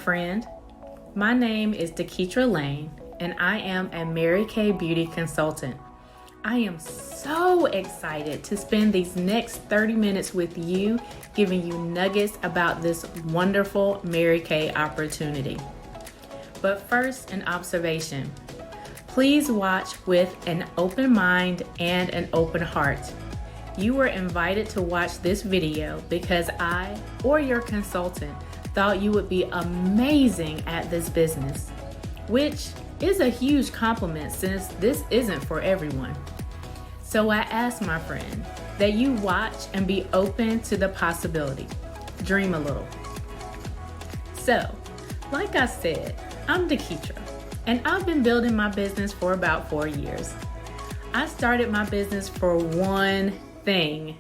friend. My name is Deketra Lane, and I am a Mary Kay Beauty Consultant. I am so excited to spend these next 30 minutes with you, giving you nuggets about this wonderful Mary Kay opportunity. But first, an observation. Please watch with an open mind and an open heart. You were invited to watch this video because I, or your consultant, thought you would be amazing at this business, which is a huge compliment since this isn't for everyone. So I ask my friend that you watch and be open to the possibility. Dream a little. So, like I said, I'm Deketra, and I've been building my business for about 4 years. I started my business for one thing,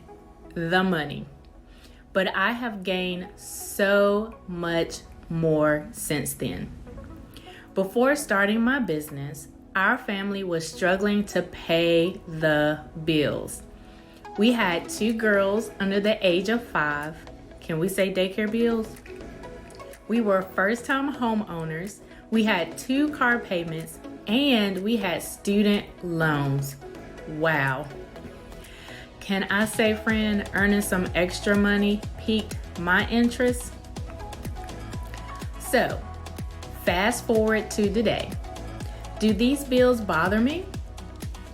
the money. But I have gained so much more since then. Before starting my business, our family was struggling to pay the bills. We had 2 girls under the age of 5. Can we say daycare bills? We were first-time homeowners. We had 2 car payments, and we had student loans. Wow. Can I say, friend, earning some extra money piqued my interest? So, fast forward to today. Do these bills bother me?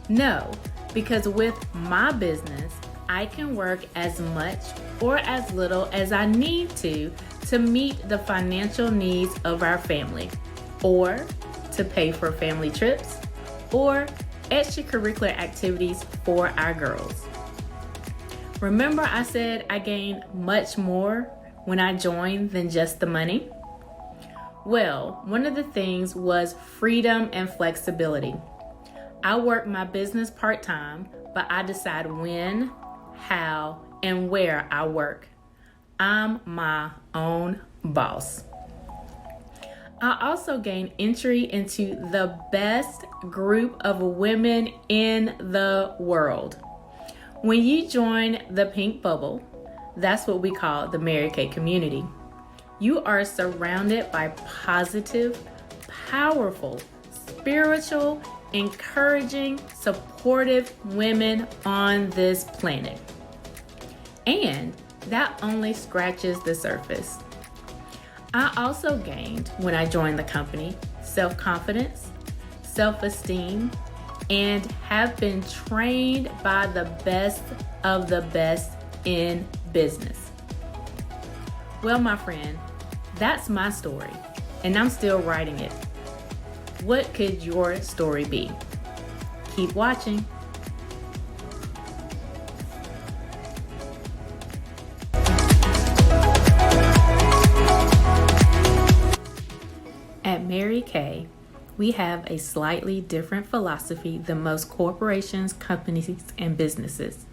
No, because with my business, I can work as much or as little as I need to meet the financial needs of our family, or to pay for family trips, or extracurricular activities for our girls. Remember I said I gained much more when I joined than just the money? Well, one of the things was freedom and flexibility. I work my business part-time, but I decide when, how, and where I work. I'm my own boss. I also gained entry into the best group of women in the world. When you join the pink bubble, that's what we call the Mary Kay community. You are surrounded by positive, powerful, spiritual, encouraging, supportive women on this planet. And that only scratches the surface. I also gained, when I joined the company, self-confidence, self-esteem, and have been trained by the best of the best in business. Well, my friend, that's my story, and I'm still writing it. What could your story be? Keep watching. At Mary Kay, we have a slightly different philosophy than most corporations, companies, and businesses.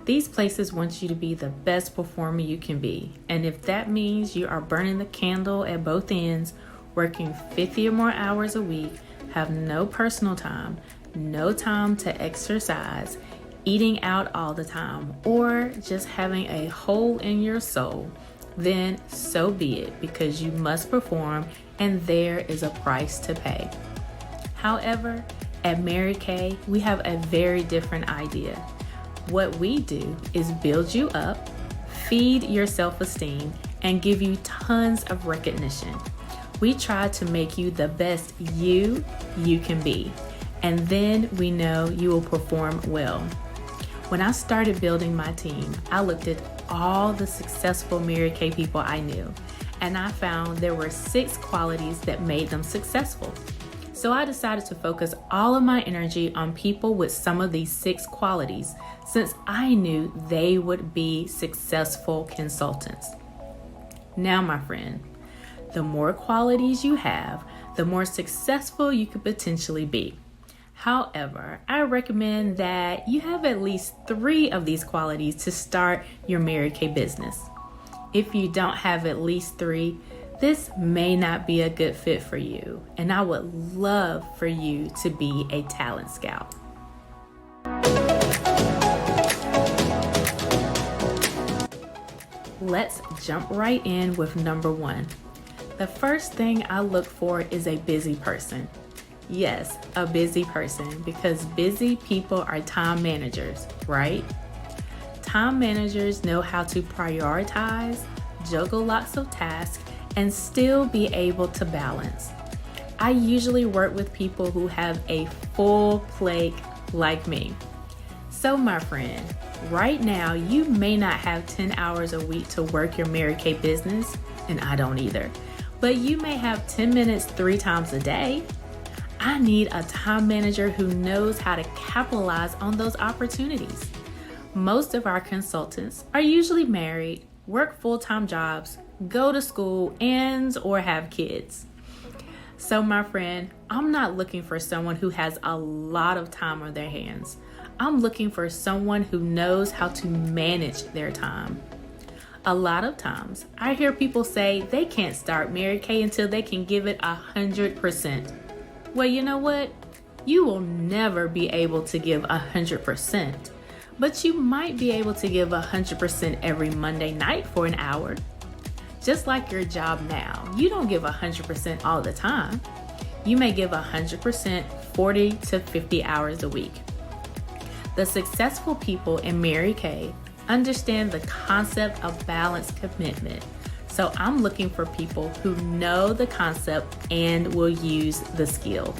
These places want you to be the best performer you can be. And if that means you are burning the candle at both ends, working 50 or more hours a week, have no personal time, no time to exercise, eating out all the time, or just having a hole in your soul, then so be it, because you must perform and there is a price to pay. However, at Mary Kay, we have a very different idea. What we do is build you up, feed your self-esteem, and give you tons of recognition. We try to make you the best you can be, and then we know you will perform well. When I started building my team, I looked at all the successful Mary Kay people I knew, and I found there were 6 qualities that made them successful. So I decided to focus all of my energy on people with some of these 6 qualities, since I knew they would be successful consultants. Now, my friend, the more qualities you have, the more successful you could potentially be. However, I recommend that you have at least 3 of these qualities to start your Mary Kay business. If you don't have at least 3, this may not be a good fit for you, and I would love for you to be a talent scout. Let's jump right in with number 1. The first thing I look for is a busy person. Yes, a busy person, because busy people are time managers, right? Time managers know how to prioritize, juggle lots of tasks, and still be able to balance. I usually work with people who have a full plate like me. So my friend, right now you may not have 10 hours a week to work your Mary Kay business, and I don't either, but you may have 10 minutes 3 times a day. I need a time manager who knows how to capitalize on those opportunities. Most of our consultants are usually married, work full-time jobs, go to school, and or have kids. So my friend, I'm not looking for someone who has a lot of time on their hands. I'm looking for someone who knows how to manage their time. A lot of times, I hear people say they can't start Mary Kay until they can give it 100%. Well, you know what? You will never be able to give 100%, but you might be able to give 100% every Monday night for an hour. Just like your job now, you don't give 100% all the time. You may give 100% 40 to 50 hours a week. The successful people in Mary Kay understand the concept of balanced commitment. So I'm looking for people who know the concept and will use the skill.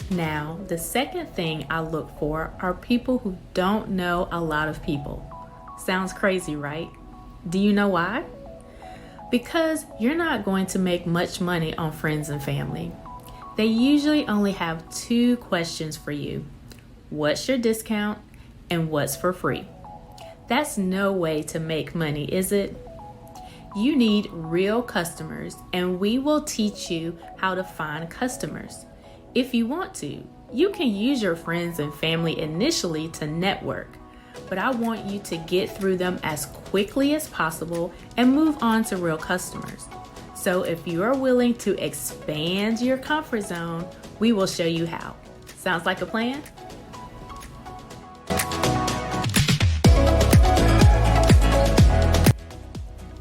Now, the second thing I look for are people who don't know a lot of people. Sounds crazy, right? Do you know why? Because you're not going to make much money on friends and family. They usually only have 2 questions for you. What's your discount and what's for free? That's no way to make money, is it? You need real customers, and we will teach you how to find customers. If you want to, you can use your friends and family initially to network, but I want you to get through them as quickly as possible and move on to real customers. So if you are willing to expand your comfort zone, we will show you how. Sounds like a plan?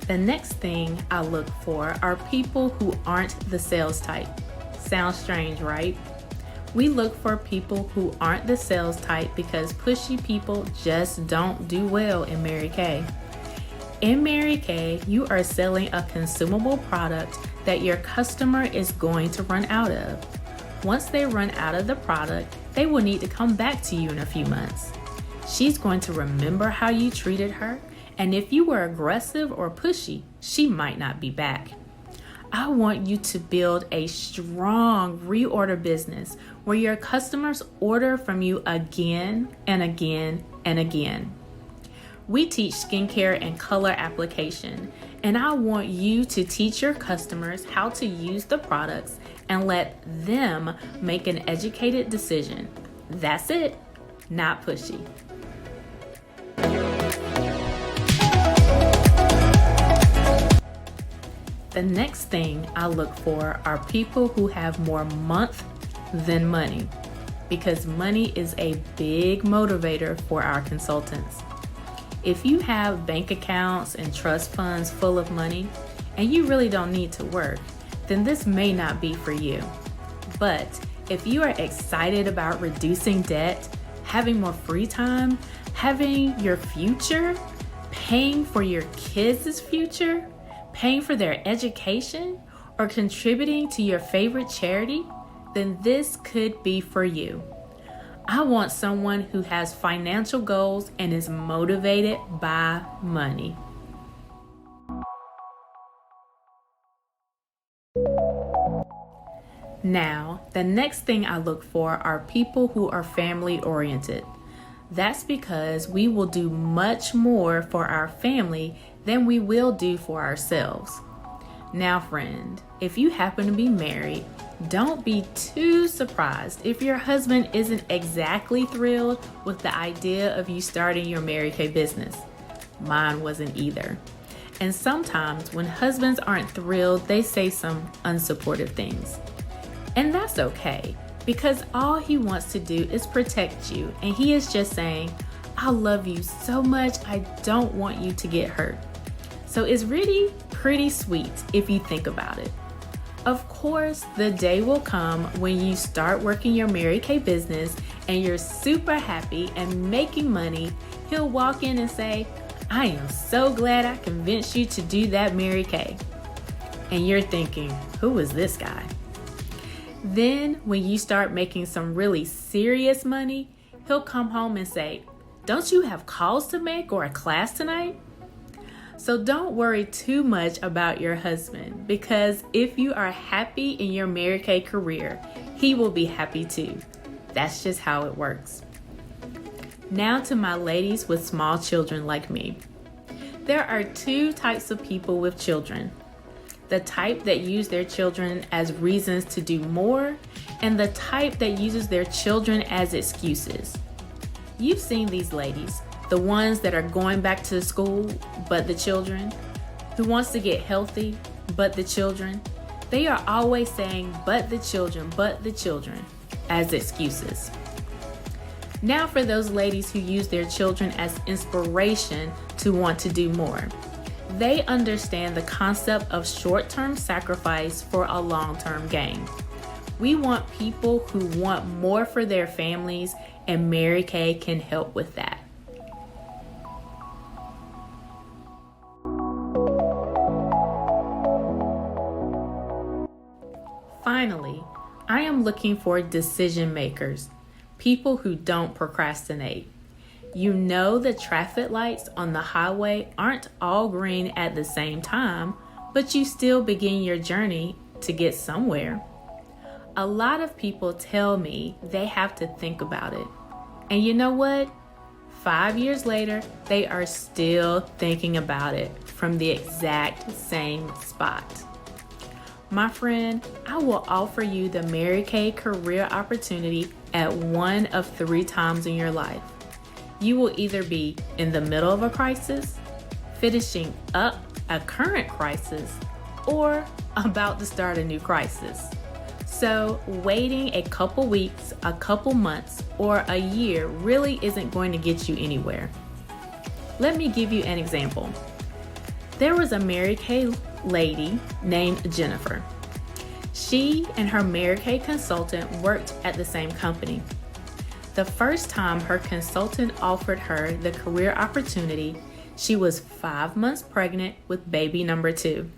The next thing I look for are people who aren't the sales type. Sounds strange, right? We look for people who aren't the sales type because pushy people just don't do well in Mary Kay. In Mary Kay, you are selling a consumable product that your customer is going to run out of. Once they run out of the product, they will need to come back to you in a few months. She's going to remember how you treated her, and if you were aggressive or pushy, she might not be back. I want you to build a strong reorder business where your customers order from you again and again and again. We teach skincare and color application, and I want you to teach your customers how to use the products and let them make an educated decision. That's it, not pushy. The next thing I look for are people who have more month than money, because money is a big motivator for our consultants. If you have bank accounts and trust funds full of money and you really don't need to work, then this may not be for you. But if you are excited about reducing debt, having more free time, having your future, paying for your kids' future, paying for their education, or contributing to your favorite charity, then this could be for you. I want someone who has financial goals and is motivated by money. Now, the next thing I look for are people who are family oriented. That's because we will do much more for our family than we will do for ourselves. Now, friend, if you happen to be married, don't be too surprised if your husband isn't exactly thrilled with the idea of you starting your Mary Kay business. Mine wasn't either. And sometimes when husbands aren't thrilled, they say some unsupportive things. And that's okay, because all he wants to do is protect you, and he is just saying, I love you so much, I don't want you to get hurt. So it's really pretty sweet if you think about it. Of course, the day will come when you start working your Mary Kay business and you're super happy and making money. He'll walk in and say, I am so glad I convinced you to do that, Mary Kay. And you're thinking, who is this guy? Then when you start making some really serious money, he'll come home and say, don't you have calls to make or a class tonight? So don't worry too much about your husband, because if you are happy in your Mary Kay career, he will be happy too. That's just how it works. Now to my ladies with small children like me. There are two types of people with children. The type that use their children as reasons to do more, and the type that uses their children as excuses. You've seen these ladies. The ones that are going back to school, but the children, who wants to get healthy, but the children. They are always saying, but the children, as excuses. Now for those ladies who use their children as inspiration to want to do more. They understand the concept of short-term sacrifice for a long-term gain. We want people who want more for their families, and Mary Kay can help with that. Finally, I am looking for decision makers, people who don't procrastinate. You know the traffic lights on the highway aren't all green at the same time, but you still begin your journey to get somewhere. A lot of people tell me they have to think about it. And you know what? 5 years later, they are still thinking about it from the exact same spot. My friend, I will offer you the Mary Kay career opportunity at one of 3 times in your life. You will either be in the middle of a crisis, finishing up a current crisis, or about to start a new crisis. So waiting a couple weeks, a couple months, or a year really isn't going to get you anywhere. Let me give you an example. There was a Mary Kay lady named Jennifer. She and her Mary Kay consultant worked at the same company. The first time her consultant offered her the career opportunity, she was 5 months pregnant with baby number 2.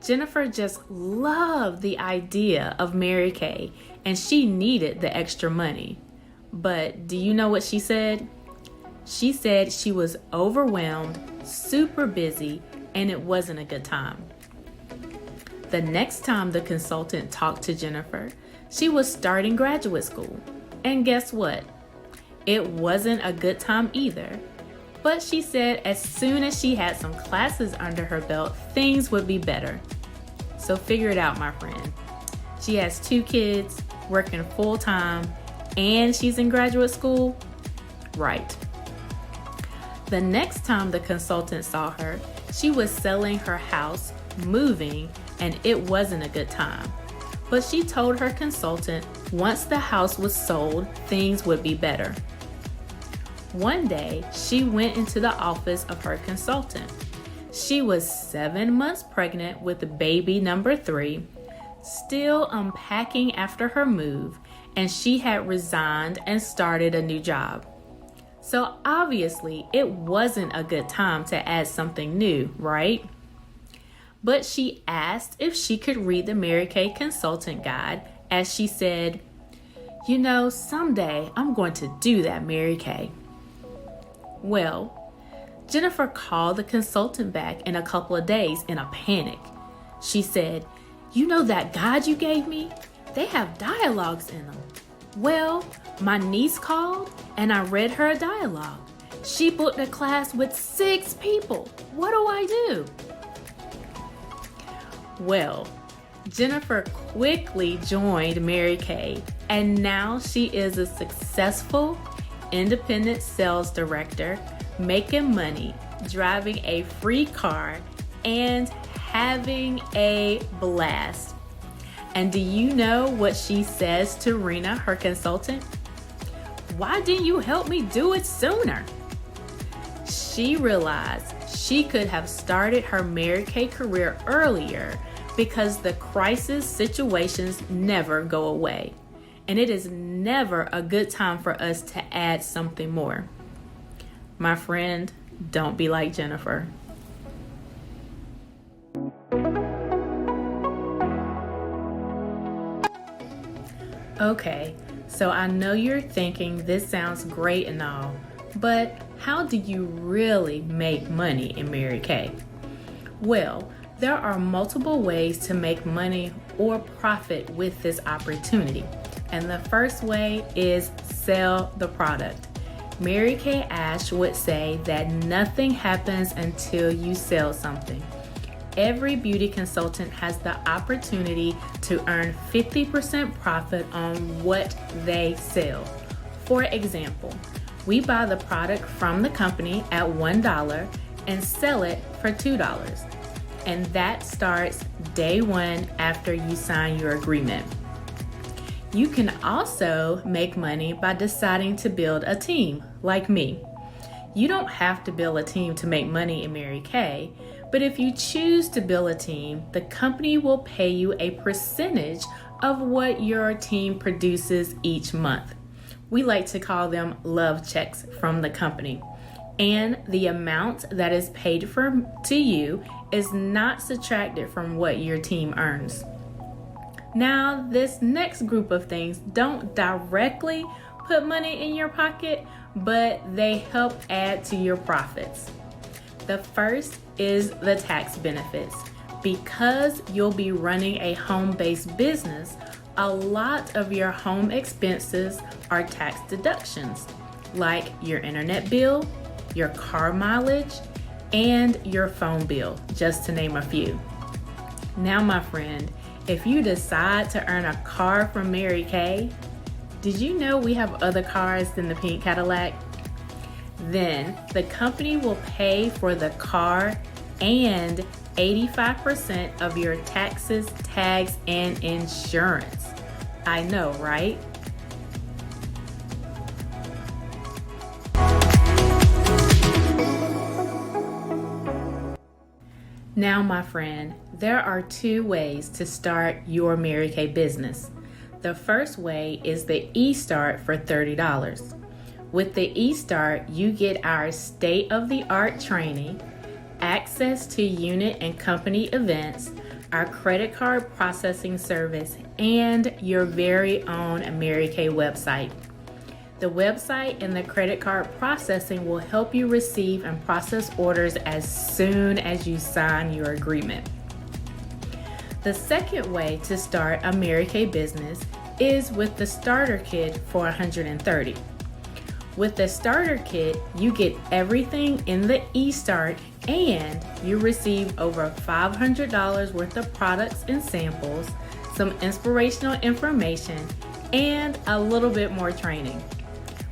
Jennifer just loved the idea of Mary Kay, and she needed the extra money. But do you know what she said? She said she was overwhelmed, super busy, and it wasn't a good time. The next time the consultant talked to Jennifer, she was starting graduate school. And guess what? It wasn't a good time either. But she said as soon as she had some classes under her belt, things would be better. So figure it out, my friend. She has 2 kids, working full time, and she's in graduate school? Right. The next time the consultant saw her, she was selling her house, moving, and it wasn't a good time. But she told her consultant once the house was sold, things would be better. One day, she went into the office of her consultant. She was 7 months pregnant with baby number 3, still unpacking after her move, and she had resigned and started a new job. So obviously, it wasn't a good time to add something new, right? But she asked if she could read the Mary Kay consultant guide, as she said, you know, someday I'm going to do that, Mary Kay. Well, Jennifer called the consultant back in a couple of days in a panic. She said, you know that guide you gave me? They have dialogues in them. Well, my niece called and I read her a dialogue. She booked a class with 6 people. What do I do? Well, Jennifer quickly joined Mary Kay, and now she is a successful independent sales director, making money, driving a free car, and having a blast. And do you know what she says to Rena, her consultant? Why didn't you help me do it sooner? She realized she could have started her Mary Kay career earlier because the crisis situations never go away. And it is never a good time for us to add something more. My friend, don't be like Jennifer. Okay, so I know you're thinking this sounds great and all, but how do you really make money in Mary Kay? Well, there are multiple ways to make money or profit with this opportunity. And the first way is sell the product. Mary Kay Ash would say that nothing happens until you sell something. Every beauty consultant has the opportunity to earn 50% profit on what they sell. For example, we buy the product from the company at $1 and sell it for $2. And that starts day one after you sign your agreement. You can also make money by deciding to build a team, like me. You don't have to build a team to make money in Mary Kay, but if you choose to build a team, the company will pay you a percentage of what your team produces each month. We like to call them love checks from the company. And the amount that is paid to you is not subtracted from what your team earns. Now, this next group of things don't directly put money in your pocket, but they help add to your profits. The first is the tax benefits. Because you'll be running a home-based business, a lot of your home expenses are tax deductions, like your internet bill, your car mileage, and your phone bill, just to name a few. Now, my friend, if you decide to earn a car from Mary Kay, did you know we have other cars than the pink Cadillac? Then the company will pay for the car and 85% of your taxes, tags, and insurance. I know, right? Now, my friend, there are two ways to start your Mary Kay business. The first way is the eStart for $30. With the eStart, you get our state-of-the-art training, access to unit and company events, our credit card processing service, and your very own Mary Kay website. The website and the credit card processing will help you receive and process orders as soon as you sign your agreement. The second way to start a Mary Kay business is with the starter kit for $130. With the starter kit, you get everything in the eStart and you receive over $500 worth of products and samples, some inspirational information, and a little bit more training.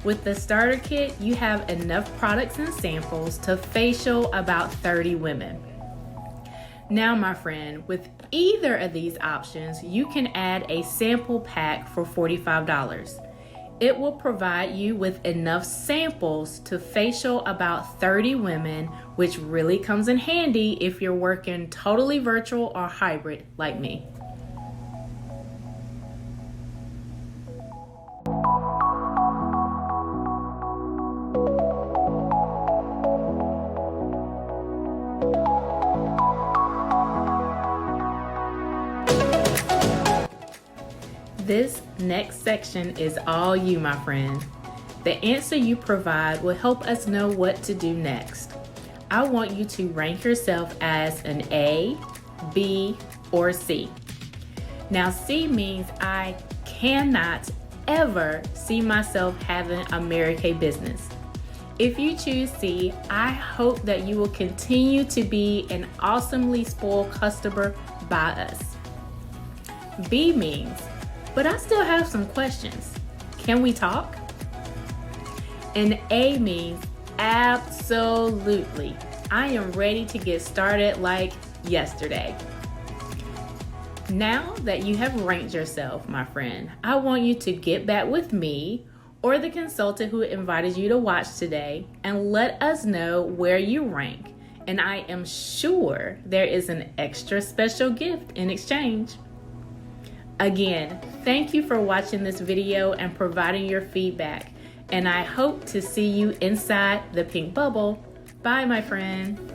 With the starter kit, you have enough products and samples to facial about 30 women. Now, my friend, with either of these options, you can add a sample pack for $45. It will provide you with enough samples to facial about 30 women, which really comes in handy if you're working totally virtual or hybrid like me. This next section is all you, my friend. The answer you provide will help us know what to do next. I want you to rank yourself as an A, B, or C. Now, C means I cannot ever see myself having a Mary Kay business. If you choose C, I hope that you will continue to be an awesomely spoiled customer by us. B means, but I still have some questions. Can we talk? And A means absolutely. I am ready to get started like yesterday. Now that you have ranked yourself, my friend, I want you to get back with me or the consultant who invited you to watch today and let us know where you rank. And I am sure there is an extra special gift in exchange. Again, thank you for watching this video and providing your feedback. And I hope to see you inside the pink bubble. Bye, my friend.